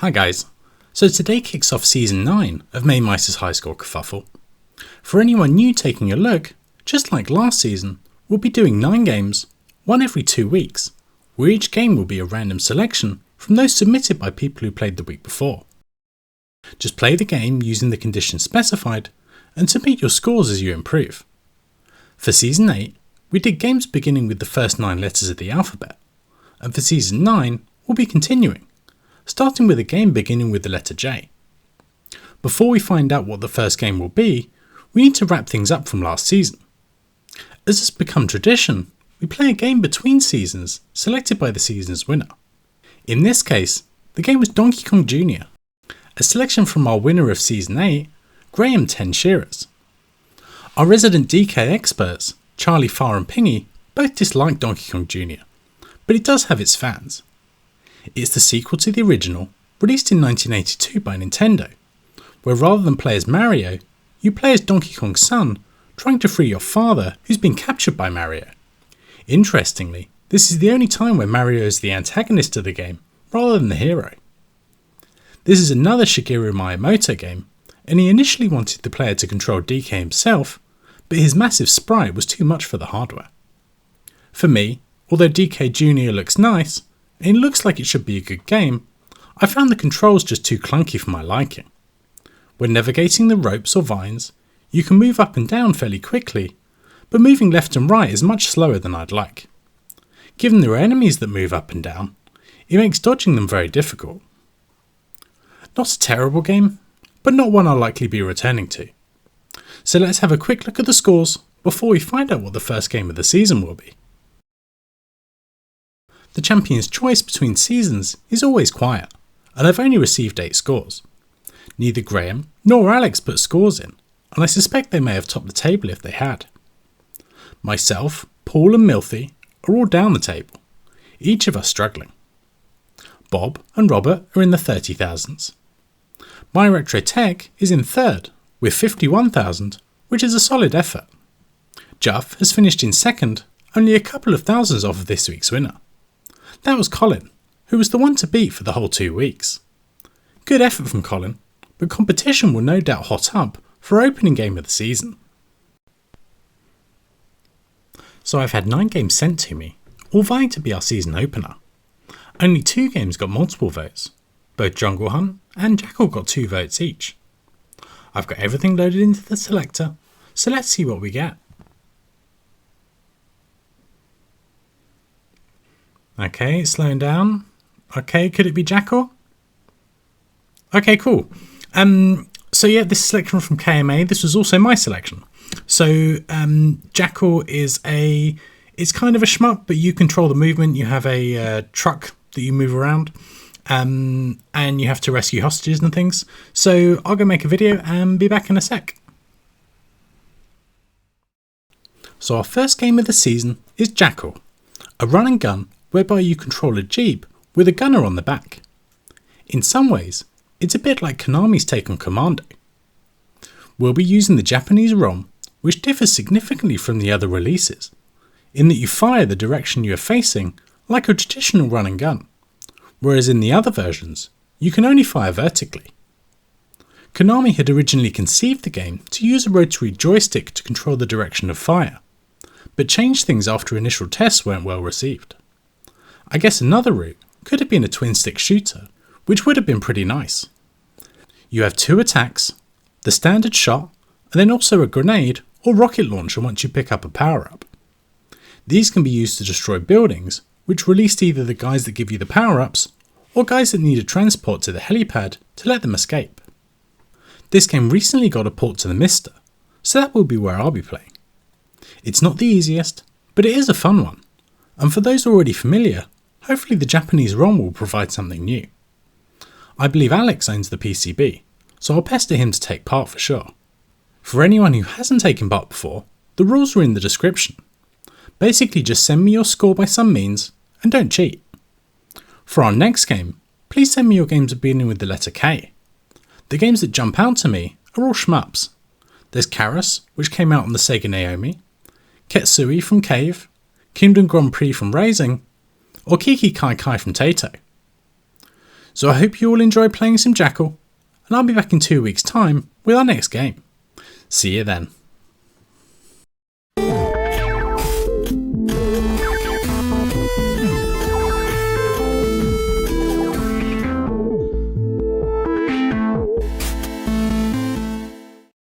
Hi guys, so today kicks off Season 9 of Mamemeister's High Score Kerfuffle. For anyone new taking a look, just like last season, we'll be doing 9 games, one every 2 weeks, where each game will be a random selection from those submitted by people who played the week before. Just play the game using the conditions specified and submit your scores as you improve. For Season 8, we did games beginning with the first 9 letters of the alphabet, and for Season 9, we'll be continuing, starting with a game beginning with the letter J. Before we find out what the first game will be, we need to wrap things up from last season. As has become tradition, we play a game between seasons selected by the season's winner. In this case, the game was Donkey Kong Jr., a selection from our winner of Season 8, Graham 10 Shearers. Our resident DK experts, Charlie, Far and Pingy, both dislike Donkey Kong Jr., but it does have its fans. It's the sequel to the original, released in 1982 by Nintendo, where rather than play as Mario, you play as Donkey Kong's son, trying to free your father who's been captured by Mario. Interestingly, this is the only time where Mario is the antagonist of the game, rather than the hero. This is another Shigeru Miyamoto game, and he initially wanted the player to control DK himself, but his massive sprite was too much for the hardware. For me, although DK Jr. looks nice, and it looks like it should be a good game, I found the controls just too clunky for my liking. When navigating the ropes or vines, you can move up and down fairly quickly, but moving left and right is much slower than I'd like. Given there are enemies that move up and down, it makes dodging them very difficult. Not a terrible game, but not one I'll likely be returning to. So let's have a quick look at the scores before we find out what the first game of the season will be. The champion's choice between seasons is always quiet, and I've only received 8 scores. Neither Graham nor Alex put scores in, and I suspect they may have topped the table if they had. Myself, Paul and Milthy are all down the table, each of us struggling. Bob and Robert are in the 30,000s. My Retro Tech is in 3rd, with 51,000, which is a solid effort. Juff has finished in 2nd, only a couple of thousands off of this week's winner. That was Colin, who was the one to beat for the whole 2 weeks. Good effort from Colin, but competition will no doubt hot up for opening game of the season. So I've had 9 games sent to me, all vying to be our season opener. Only 2 games got multiple votes. Both Jungle Hunt and Jackal got 2 votes each. I've got everything loaded into the selector, so let's see what we get. Okay, slowing down. Okay, could it be Jackal? Okay, cool. So yeah, this selection from KMA, this was also my selection. So Jackal is it's kind of a shmup, but you control the movement. You have a truck that you move around, and you have to rescue hostages and things. So I'll go make a video and be back in a sec. So our first game of the season is Jackal, a run and gun whereby you control a jeep with a gunner on the back. In some ways, it's a bit like Konami's take on Commando. We'll be using the Japanese ROM, which differs significantly from the other releases, in that you fire the direction you are facing like a traditional run and gun, whereas in the other versions, you can only fire vertically. Konami had originally conceived the game to use a rotary joystick to control the direction of fire, but changed things after initial tests weren't well received. I guess another route could have been a twin-stick shooter, which would have been pretty nice. You have 2 attacks, the standard shot, and then also a grenade or rocket launcher once you pick up a power-up. These can be used to destroy buildings, which release either the guys that give you the power-ups, or guys that need a transport to the helipad to let them escape. This game recently got a port to the Mister, so that will be where I'll be playing. It's not the easiest, but it is a fun one, and for those already familiar, hopefully the Japanese ROM will provide something new. I believe Alex owns the PCB, so I'll pester him to take part for sure. For anyone who hasn't taken part before, the rules are in the description. Basically just send me your score by some means, and don't cheat. For our next game, please send me your games beginning with the letter K. The games that jump out to me are all shmups. There's Karas, which came out on the Sega Naomi, Ketsui from Cave, Kingdom Grand Prix from Raising, or Kiki Kai Kai from Taito. So I hope you all enjoy playing some Jackal, and I'll be back in 2 weeks' time with our next game. See you then.